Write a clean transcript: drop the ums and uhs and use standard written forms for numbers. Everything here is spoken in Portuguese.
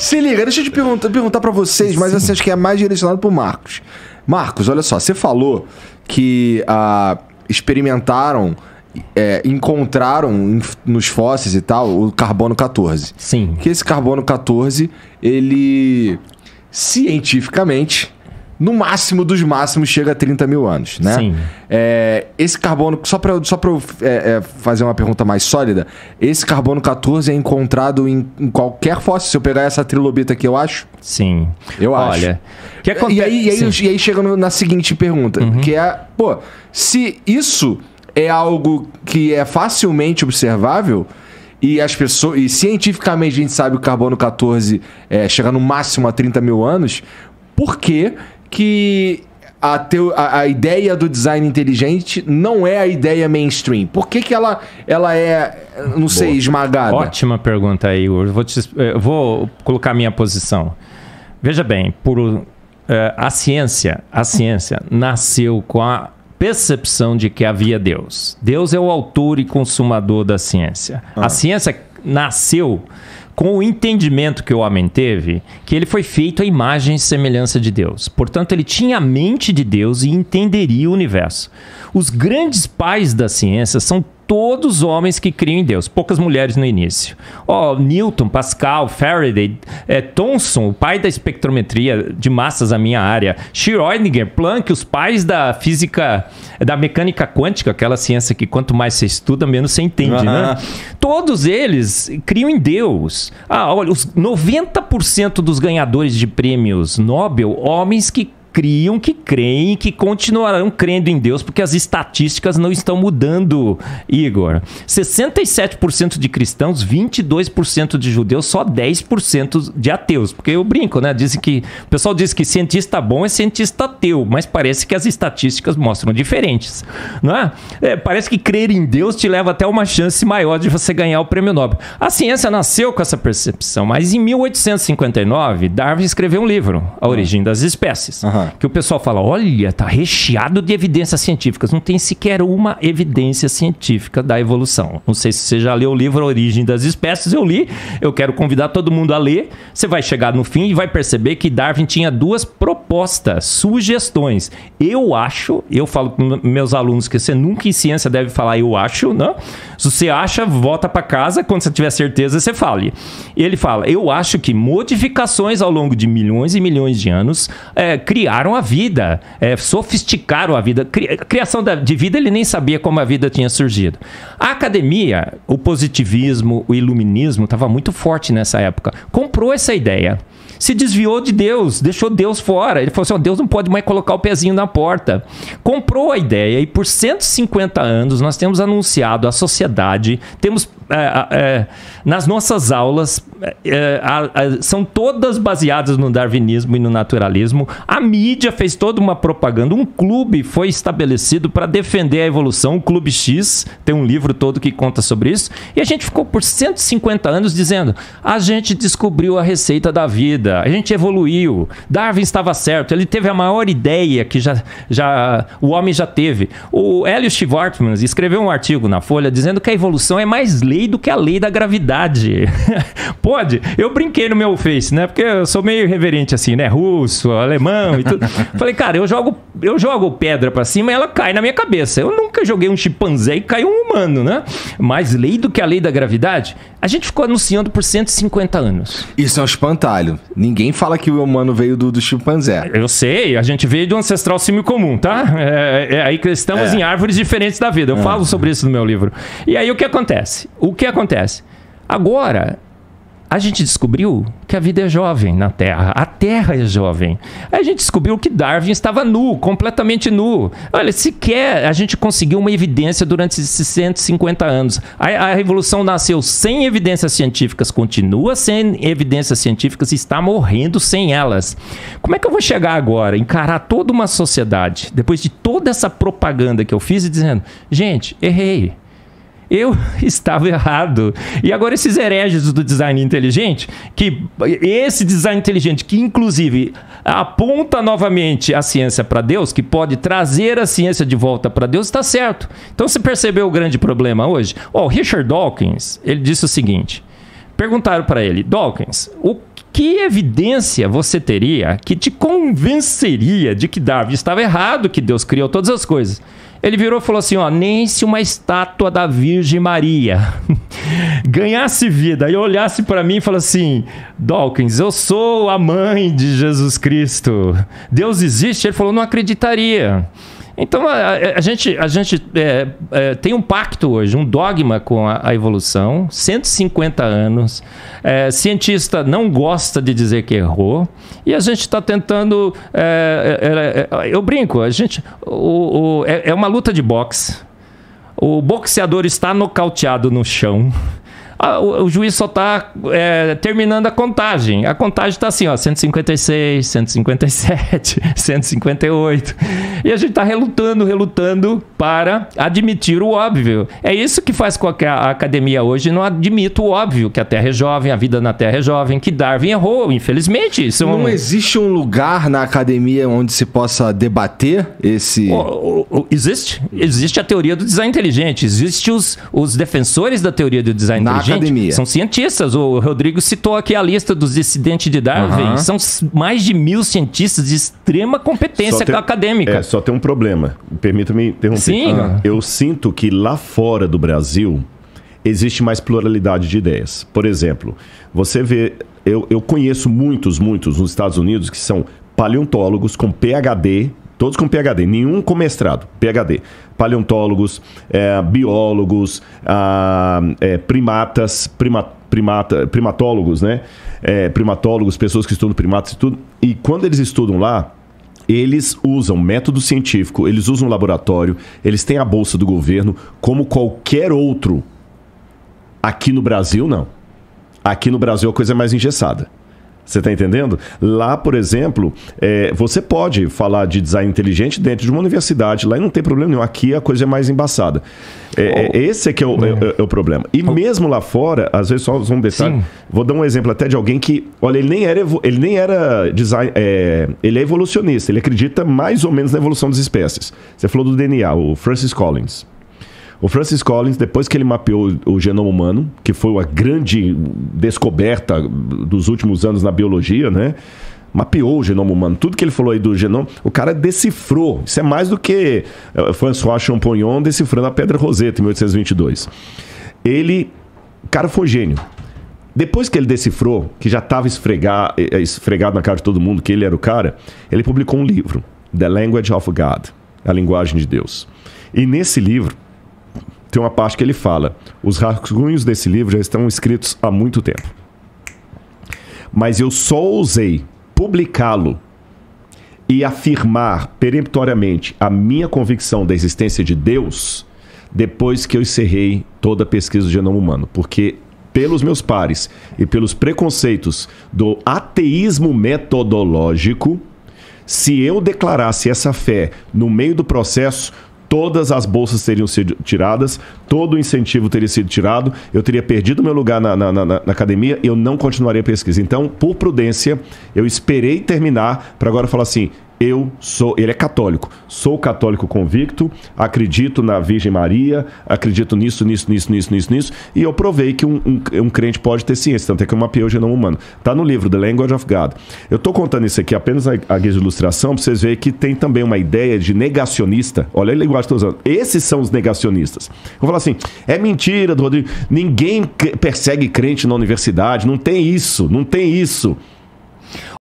Se liga, deixa eu te perguntar pra vocês, mas assim, acho que é mais direcionado pro Marcos. Marcos, olha só, você falou que experimentaram, encontraram nos fósseis e tal o carbono 14. Sim. Que esse carbono 14, ele cientificamente, no máximo dos máximos, chega a 30 mil anos, né? Sim. Esse carbono, só pra eu fazer uma pergunta mais sólida, esse carbono 14 é encontrado em qualquer fóssil? Se eu pegar essa trilobita aqui, eu acho? Sim. Eu acho. Olha, que acontece... E aí chega na seguinte pergunta, que é, se isso é algo que é facilmente observável e as pessoas, e cientificamente a gente sabe que o carbono 14 chega no máximo a 30 mil anos, por que a ideia do design inteligente não é a ideia mainstream? Por que ela é, não sei, esmagada? Ótima pergunta aí, Igor. Eu vou colocar a minha posição. Veja bem, a ciência nasceu com a percepção de que havia Deus. Deus é o autor e consumador da ciência. A ciência nasceu com o entendimento que o homem teve, que ele foi feito à imagem e semelhança de Deus. Portanto, ele tinha a mente de Deus e entenderia o universo. Os grandes pais da ciência são todos homens que criam em Deus, poucas mulheres no início. Newton, Pascal, Faraday, Thomson, o pai da espectrometria de massas, a minha área, Schrödinger, Planck, os pais da física, da mecânica quântica, aquela ciência que quanto mais você estuda, menos você entende, né? Todos eles criam em Deus. Olha, os 90% dos ganhadores de prêmios Nobel, homens que creem, que continuarão crendo em Deus, porque as estatísticas não estão mudando, Igor. 67% de cristãos, 22% de judeus, só 10% de ateus. Porque eu brinco, né? O pessoal diz que cientista bom é cientista ateu, mas parece que as estatísticas mostram diferentes, não é? Parece que crer em Deus te leva até uma chance maior de você ganhar o prêmio Nobel. A ciência nasceu com essa percepção, mas em 1859, Darwin escreveu um livro, A Origem das Espécies. Que o pessoal fala, olha, tá recheado de evidências científicas. Não tem sequer uma evidência científica da evolução. Não sei se você já leu o livro A Origem das Espécies. Eu li, eu quero convidar todo mundo a ler. Você vai chegar no fim e vai perceber que Darwin tinha duas propostas, sugestões. Eu falo com meus alunos que você nunca em ciência deve falar eu acho, não? Se você acha, volta para casa, quando você tiver certeza, você fale. Ele fala, eu acho que modificações ao longo de milhões e milhões de anos criaram a vida, sofisticaram a vida. Criação de vida, ele nem sabia como a vida tinha surgido. A academia, o positivismo, o iluminismo, estava muito forte nessa época. Comprou essa ideia. Se desviou de Deus, deixou Deus fora. Ele falou assim, Deus não pode mais colocar o pezinho na porta. Comprou a ideia e por 150 anos nós temos anunciado à sociedade, temos nas nossas aulas, são todas baseadas no darwinismo e no naturalismo. A mídia fez toda uma propaganda. Um clube foi estabelecido para defender a evolução, o Clube X, tem um livro todo que conta sobre isso. E a gente ficou por 150 anos dizendo, a gente descobriu a receita da vida, a gente evoluiu, Darwin estava certo, ele teve a maior ideia que o homem já teve. O Hélio Schwartzman escreveu um artigo na Folha dizendo que a evolução é mais lei do que a lei da gravidade. Pode? Eu brinquei no meu Face, né? Porque eu sou meio irreverente assim, né? Russo, alemão e tudo. Falei, cara, eu jogo pedra pra cima e ela cai na minha cabeça. Eu nunca joguei um chimpanzé e caiu um humano, né? Mais lei do que a lei da gravidade? A gente ficou anunciando por 150 anos. Isso é um espantalho. Ninguém fala que o humano veio do chimpanzé. Eu sei, a gente veio de um ancestral símio comum, tá? Aí que estamos em árvores diferentes da vida. Eu falo sobre isso no meu livro. E aí o que acontece? Agora, a gente descobriu que a vida é jovem na Terra. A Terra é jovem. Aí a gente descobriu que Darwin estava nu, completamente nu. Olha, sequer a gente conseguiu uma evidência durante esses 150 anos. A revolução nasceu sem evidências científicas, continua sem evidências científicas e está morrendo sem elas. Como é que eu vou chegar agora, encarar toda uma sociedade, depois de toda essa propaganda que eu fiz e dizendo, gente, errei. Eu estava errado. E agora esses hereges do design inteligente, esse design inteligente que inclusive aponta novamente a ciência para Deus, que pode trazer a ciência de volta para Deus, está certo. Então você percebeu o grande problema hoje? O Richard Dawkins, ele disse o seguinte, perguntaram para ele, Dawkins, Que evidência você teria que te convenceria de que Darwin estava errado, que Deus criou todas as coisas? Ele virou e falou assim, ó, nem se uma estátua da Virgem Maria ganhasse vida e olhasse para mim e falasse assim, Dawkins, eu sou a mãe de Jesus Cristo, Deus existe? Ele falou, não acreditaria. Então, a gente tem um pacto hoje, um dogma com a evolução, 150 anos, cientista não gosta de dizer que errou, e a gente está tentando, eu brinco, é uma luta de boxe, o boxeador está nocauteado no chão, o juiz só está terminando a contagem. A contagem está assim, ó, 156, 157, 158. E a gente está relutando para admitir o óbvio. É isso que faz com que a academia hoje não admita o óbvio, que a Terra é jovem, a vida na Terra é jovem, que Darwin errou, infelizmente. Isso não existe um lugar na academia onde se possa debater esse... Existe. Existe a teoria do design inteligente. Existem os defensores da teoria do design inteligente. Academia. São cientistas. O Rodrigo citou aqui a lista dos dissidentes de Darwin. São mais de 1000 cientistas de extrema competência acadêmica. Só tem um problema. Permita-me interromper. Sim. Eu sinto que lá fora do Brasil existe mais pluralidade de ideias. Por exemplo, você vê... Eu conheço muitos nos Estados Unidos que são paleontólogos com PhD, todos com PhD, nenhum com mestrado, PhD. Paleontólogos, biólogos, primatólogos, né? Primatólogos, pessoas que estudam primatas e tudo. E quando eles estudam lá, eles usam método científico, eles usam laboratório, eles têm a bolsa do governo, como qualquer outro. Aqui no Brasil, não. Aqui no Brasil a coisa é mais engessada. Você está entendendo? Lá, por exemplo, você pode falar de design inteligente dentro de uma universidade. Lá não tem problema nenhum. Aqui a coisa é mais embaçada. Esse é que é o problema. E mesmo lá fora, às vezes só um detalhe. Sim. Vou dar um exemplo até de alguém que... Olha, ele nem era design... ele é evolucionista. Ele acredita mais ou menos na evolução das espécies. Você falou do DNA, o Francis Collins. O Francis Collins, depois que ele mapeou o genoma humano, que foi a grande descoberta dos últimos anos na biologia, né? Mapeou o genoma humano. Tudo que ele falou aí do genoma, o cara decifrou. Isso é mais do que François Champollion decifrando a Pedra Roseta em 1822. O cara foi gênio. Depois que ele decifrou, que já estava esfregado na cara de todo mundo que ele era o cara, ele publicou um livro, The Language of God, a linguagem de Deus. E nesse livro, tem uma parte que ele fala, os rascunhos desse livro já estão escritos há muito tempo. Mas eu só ousei publicá-lo e afirmar peremptoriamente a minha convicção da existência de Deus depois que eu encerrei toda a pesquisa do genoma humano. Porque pelos meus pares e pelos preconceitos do ateísmo metodológico, se eu declarasse essa fé no meio do processo, todas as bolsas teriam sido tiradas, todo o incentivo teria sido tirado, eu teria perdido meu lugar na academia e eu não continuaria a pesquisa. Então, por prudência, eu esperei terminar para agora falar assim, ele é católico, sou católico convicto, acredito na Virgem Maria, acredito nisso, e eu provei que um crente pode ter ciência, tanto é que eu mapeei o genoma humano. Está no livro The Language of God. Eu estou contando isso aqui apenas a guisa de ilustração, para vocês verem que tem também uma ideia de negacionista. Olha a linguagem que eu estou usando. Esses são os negacionistas. Vou falar assim, é mentira do Rodrigo, ninguém persegue crente na universidade, não tem isso.